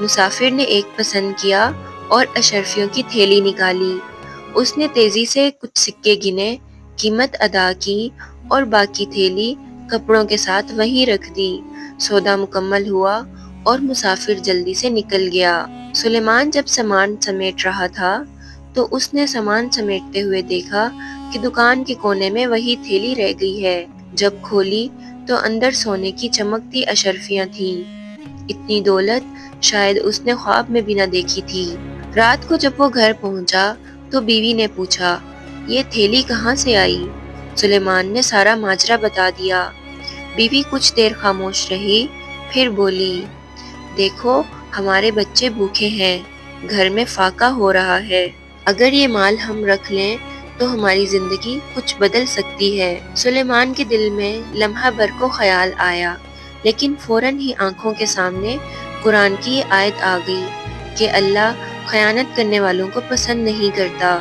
مسافر نے ایک پسند کیا اور اشرفیوں کی تھیلی نکالی۔ اس نے تیزی سے کچھ سکے گنے، قیمت ادا کی اور باقی تھیلی کپڑوں کے ساتھ وہیں رکھ دی۔ سودا مکمل ہوا اور مسافر جلدی سے نکل گیا۔ سلیمان جب سامان سمیٹ رہا تھا تو اس نے سامان سمیٹتے ہوئے دیکھا کہ دکان کے کونے میں وہی تھیلی رہ گئی ہے۔ جب کھولی تو اندر سونے کی چمکتی اشرفیاں تھیں۔ اتنی دولت شاید اس نے خواب میں بھی نہ دیکھی تھی۔ رات کو جب وہ گھر پہنچا تو بیوی نے پوچھا، یہ تھیلی کہاں سے آئی؟ سلیمان نے سارا ماجرا بتا دیا۔ بیوی کچھ دیر خاموش رہی، پھر بولی، دیکھو ہمارے بچے بھوکے ہیں، گھر میں فاقہ ہو رہا ہے، اگر یہ مال ہم رکھ لیں تو ہماری زندگی کچھ بدل سکتی ہے۔ سلیمان کے دل میں لمحہ بھر کو خیال آیا، لیکن فوراً ہی آنکھوں کے سامنے قرآن کی یہ آیت آ گئی کہ اللہ خیانت کرنے والوں کو پسند نہیں کرتا۔